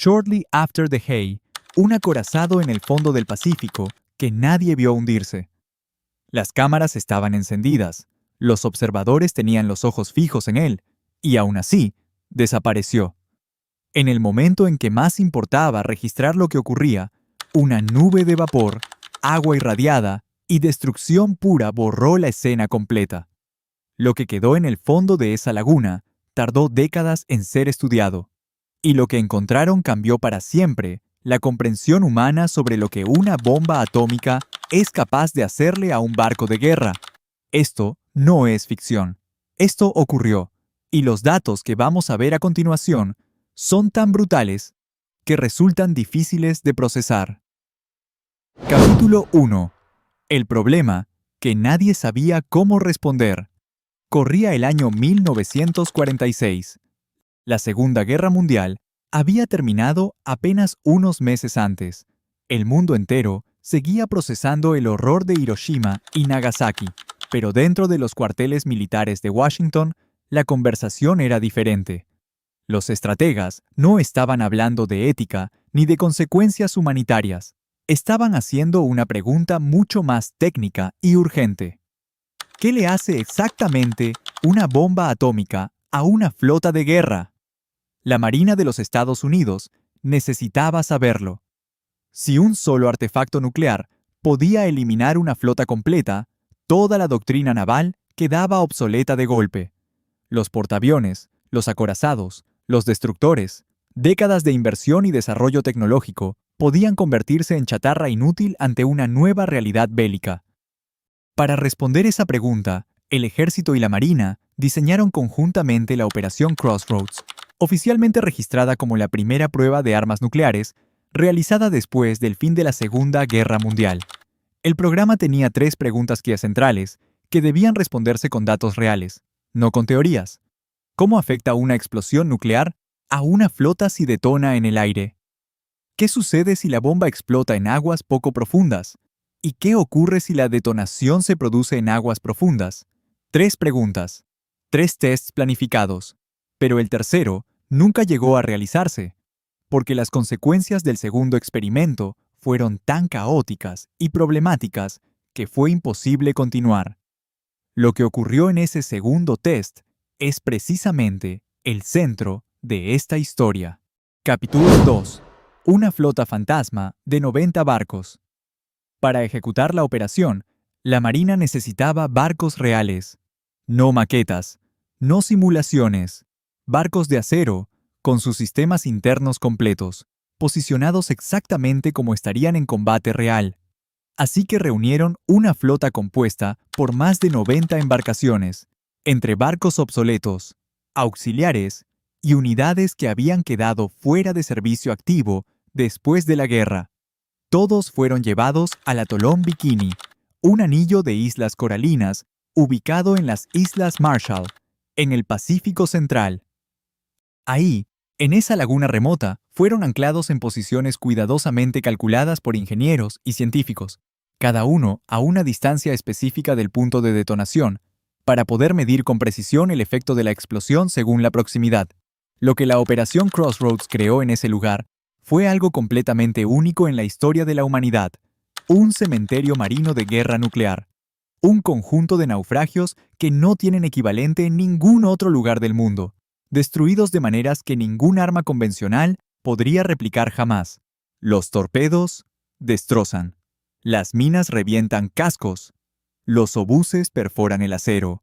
Shortly After the Hay, un acorazado en el fondo del Pacífico que nadie vio hundirse. Las cámaras estaban encendidas, los observadores tenían los ojos fijos en él, y aún así, desapareció. En el momento en que más importaba registrar lo que ocurría, una nube de vapor, agua irradiada y destrucción pura borró la escena completa. Lo que quedó en el fondo de esa laguna tardó décadas en ser estudiado, y lo que encontraron cambió para siempre la comprensión humana sobre lo que una bomba atómica es capaz de hacerle a un barco de guerra. Esto no es ficción. Esto ocurrió, y los datos que vamos a ver a continuación son tan brutales que resultan difíciles de procesar. Capítulo 1. El problema que nadie sabía cómo responder. Corría el año 1946. La Segunda Guerra Mundial había terminado apenas unos meses antes. El mundo entero seguía procesando el horror de Hiroshima y Nagasaki, pero dentro de los cuarteles militares de Washington, la conversación era diferente. Los estrategas no estaban hablando de ética ni de consecuencias humanitarias. Estaban haciendo una pregunta mucho más técnica y urgente. ¿Qué le hace exactamente una bomba atómica a una flota de guerra? La Marina de los Estados Unidos necesitaba saberlo. Si un solo artefacto nuclear podía eliminar una flota completa, toda la doctrina naval quedaba obsoleta de golpe. Los portaaviones, los acorazados, los destructores, décadas de inversión y desarrollo tecnológico podían convertirse en chatarra inútil ante una nueva realidad bélica. Para responder esa pregunta, el Ejército y la Marina diseñaron conjuntamente la Operación Crossroads, oficialmente registrada como la primera prueba de armas nucleares, realizada después del fin de la Segunda Guerra Mundial. El programa tenía 3 preguntas guía centrales que debían responderse con datos reales, no con teorías. ¿Cómo afecta una explosión nuclear a una flota si detona en el aire? ¿Qué sucede si la bomba explota en aguas poco profundas? ¿Y qué ocurre si la detonación se produce en aguas profundas? 3 preguntas, 3 tests planificados, pero el tercero nunca llegó a realizarse, porque las consecuencias del segundo experimento fueron tan caóticas y problemáticas que fue imposible continuar. Lo que ocurrió en ese segundo test es precisamente el centro de esta historia. Capítulo 2. Una flota fantasma de 90 barcos. Para ejecutar la operación, la Marina necesitaba barcos reales, no maquetas, no simulaciones, barcos de acero, con sus sistemas internos completos, posicionados exactamente como estarían en combate real. Así que reunieron una flota compuesta por más de 90 embarcaciones, entre barcos obsoletos, auxiliares y unidades que habían quedado fuera de servicio activo después de la guerra. Todos fueron llevados al atolón Bikini, un anillo de islas coralinas ubicado en las Islas Marshall, en el Pacífico Central. Ahí, en esa laguna remota, fueron anclados en posiciones cuidadosamente calculadas por ingenieros y científicos, cada uno a una distancia específica del punto de detonación, para poder medir con precisión el efecto de la explosión según la proximidad. Lo que la Operación Crossroads creó en ese lugar fue algo completamente único en la historia de la humanidad: un cementerio marino de guerra nuclear, un conjunto de naufragios que no tienen equivalente en ningún otro lugar del mundo, destruidos de maneras que ningún arma convencional podría replicar jamás. Los torpedos destrozan, las minas revientan cascos, los obuses perforan el acero,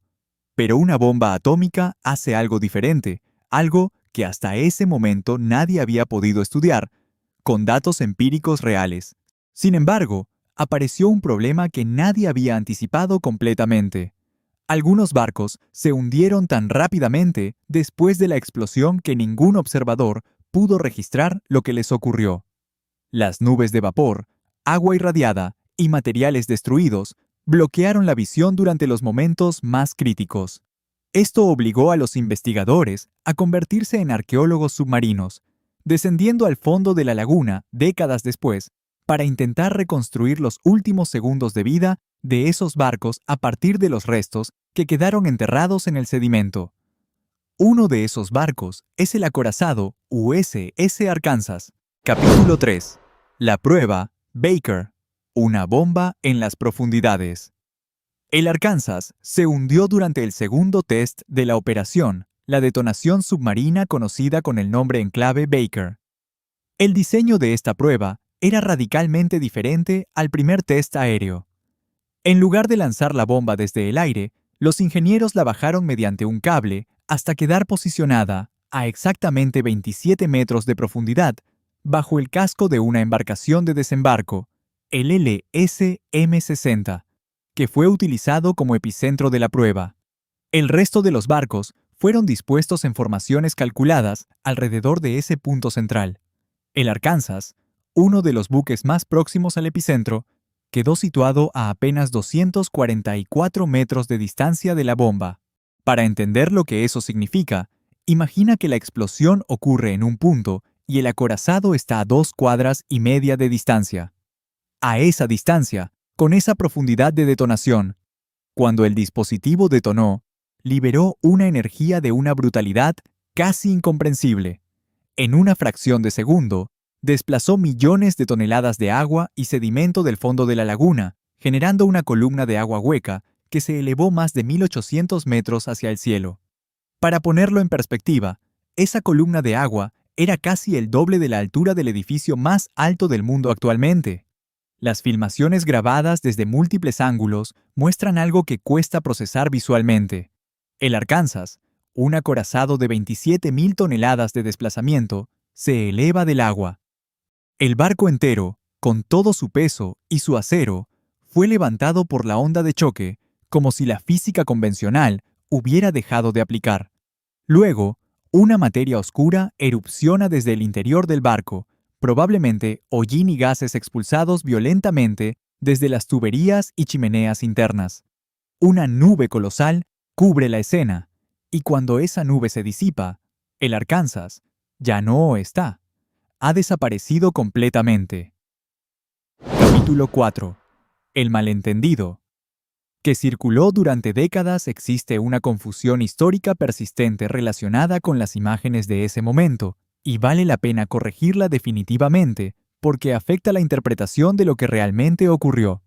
pero una bomba atómica hace algo diferente, algo que hasta ese momento nadie había podido estudiar, con datos empíricos reales. Sin embargo, apareció un problema que nadie había anticipado completamente. Algunos barcos se hundieron tan rápidamente después de la explosión que ningún observador pudo registrar lo que les ocurrió. Las nubes de vapor, agua irradiada y materiales destruidos bloquearon la visión durante los momentos más críticos. Esto obligó a los investigadores a convertirse en arqueólogos submarinos, descendiendo al fondo de la laguna décadas después para intentar reconstruir los últimos segundos de vida de esos barcos a partir de los restos que quedaron enterrados en el sedimento. Uno de esos barcos es el acorazado USS Arkansas. Capítulo 3. La prueba Baker. Una bomba en las profundidades. El Arkansas se hundió durante el segundo test de la operación, la detonación submarina conocida con el nombre en clave Baker. El diseño de esta prueba era radicalmente diferente al primer test aéreo. En lugar de lanzar la bomba desde el aire, los ingenieros la bajaron mediante un cable hasta quedar posicionada a exactamente 27 metros de profundidad bajo el casco de una embarcación de desembarco, el LSM-60, que fue utilizado como epicentro de la prueba. El resto de los barcos fueron dispuestos en formaciones calculadas alrededor de ese punto central. El Arkansas, uno de los buques más próximos al epicentro, quedó situado a apenas 244 metros de distancia de la bomba. Para entender lo que eso significa, imagina que la explosión ocurre en un punto y el acorazado está a 2,5 cuadras de distancia. A esa distancia, con esa profundidad de detonación, cuando el dispositivo detonó, liberó una energía de una brutalidad casi incomprensible. En una fracción de segundo, desplazó millones de toneladas de agua y sedimento del fondo de la laguna, generando una columna de agua hueca que se elevó más de 1.800 metros hacia el cielo. Para ponerlo en perspectiva, esa columna de agua era casi el doble de la altura del edificio más alto del mundo actualmente. Las filmaciones grabadas desde múltiples ángulos muestran algo que cuesta procesar visualmente. El Arkansas, un acorazado de 27.000 toneladas de desplazamiento, se eleva del agua. El barco entero, con todo su peso y su acero, fue levantado por la onda de choque, como si la física convencional hubiera dejado de aplicar. Luego, una materia oscura erupciona desde el interior del barco, probablemente hollín y gases expulsados violentamente desde las tuberías y chimeneas internas. Una nube colosal cubre la escena, y cuando esa nube se disipa, el Arkansas ya no está. Ha desaparecido completamente. Capítulo 4. El malentendido. Que circuló durante décadas. Existe una confusión histórica persistente relacionada con las imágenes de ese momento, y vale la pena corregirla definitivamente, porque afecta la interpretación de lo que realmente ocurrió.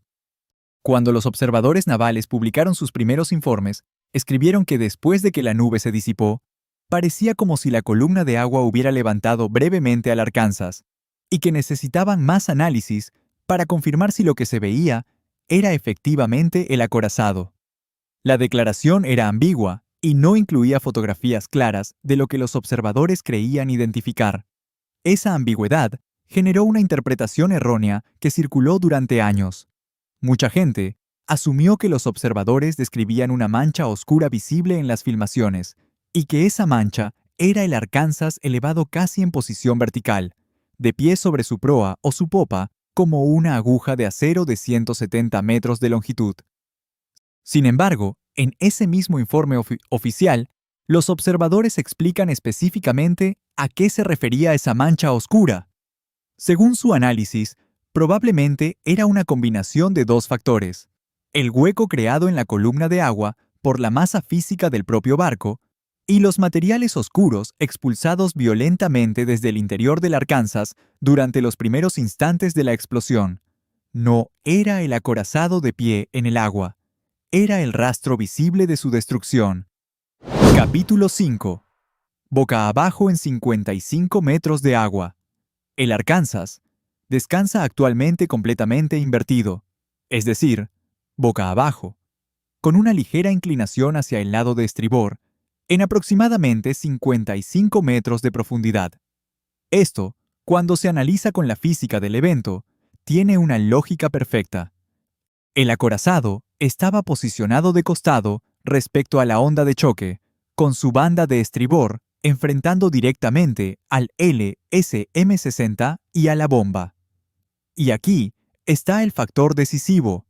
Cuando los observadores navales publicaron sus primeros informes, escribieron que después de que la nube se disipó, parecía como si la columna de agua hubiera levantado brevemente al Arkansas, y que necesitaban más análisis para confirmar si lo que se veía era efectivamente el acorazado. La declaración era ambigua y no incluía fotografías claras de lo que los observadores creían identificar. Esa ambigüedad generó una interpretación errónea que circuló durante años. Mucha gente asumió que los observadores describían una mancha oscura visible en las filmaciones y que esa mancha era el Arkansas elevado casi en posición vertical, de pie sobre su proa o su popa, como una aguja de acero de 170 metros de longitud. Sin embargo, en ese mismo informe oficial, los observadores explican específicamente a qué se refería esa mancha oscura. Según su análisis, probablemente era una combinación de dos factores: el hueco creado en la columna de agua por la masa física del propio barco y los materiales oscuros expulsados violentamente desde el interior del Arkansas durante los primeros instantes de la explosión. No era el acorazado de pie en el agua, era el rastro visible de su destrucción. Capítulo 5. Boca abajo en 55 metros de agua. El Arkansas descansa actualmente completamente invertido, es decir, boca abajo, con una ligera inclinación hacia el lado de estribor, en aproximadamente 55 metros de profundidad. Esto, cuando se analiza con la física del evento, tiene una lógica perfecta. El acorazado estaba posicionado de costado respecto a la onda de choque, con su banda de estribor enfrentando directamente al LSM-60 y a la bomba. Y aquí está el factor decisivo.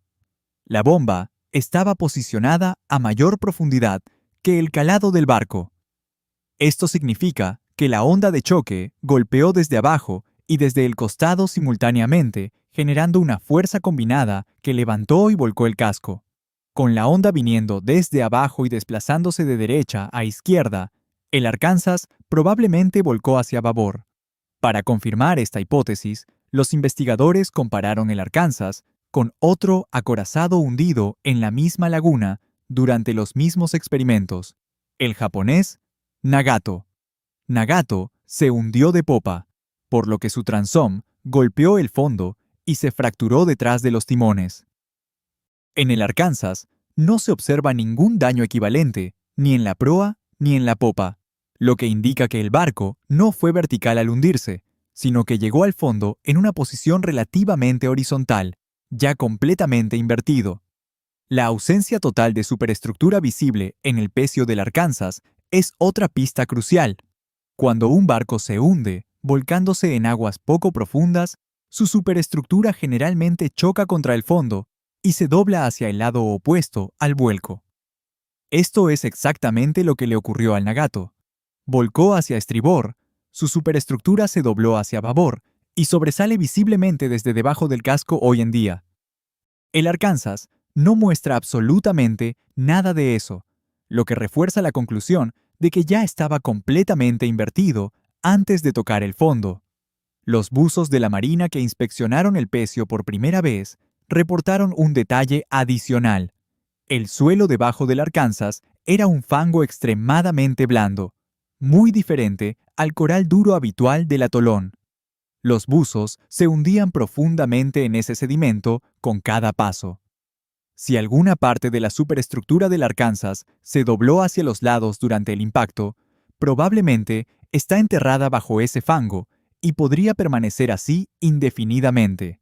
La bomba estaba posicionada a mayor profundidad que el calado del barco. Esto significa que la onda de choque golpeó desde abajo y desde el costado simultáneamente, generando una fuerza combinada que levantó y volcó el casco. Con la onda viniendo desde abajo y desplazándose de derecha a izquierda, El Arkansas probablemente volcó hacia babor. Para confirmar esta hipótesis, los investigadores compararon el Arkansas con otro acorazado hundido en la misma laguna durante los mismos experimentos, el japonés Nagato. Nagato se hundió de popa, por lo que su transom golpeó el fondo y se fracturó detrás de los timones. En el Arkansas no se observa ningún daño equivalente, ni en la proa ni en la popa, lo que indica que el barco no fue vertical al hundirse, sino que llegó al fondo en una posición relativamente horizontal, ya completamente invertido. La ausencia total de superestructura visible en el pecio del Arkansas es otra pista crucial. Cuando un barco se hunde, volcándose en aguas poco profundas, su superestructura generalmente choca contra el fondo y se dobla hacia el lado opuesto al vuelco. Esto es exactamente lo que le ocurrió al Nagato. Volcó hacia estribor, su superestructura se dobló hacia babor y sobresale visiblemente desde debajo del casco hoy en día. El Arkansas no muestra absolutamente nada de eso, lo que refuerza la conclusión de que ya estaba completamente invertido antes de tocar el fondo. Los buzos de la Marina que inspeccionaron el pecio por primera vez reportaron un detalle adicional. El suelo debajo del Arkansas era un fango extremadamente blando, muy diferente al coral duro habitual del atolón. Los buzos se hundían profundamente en ese sedimento con cada paso. Si alguna parte de la superestructura del Arkansas se dobló hacia los lados durante el impacto, probablemente está enterrada bajo ese fango y podría permanecer así indefinidamente.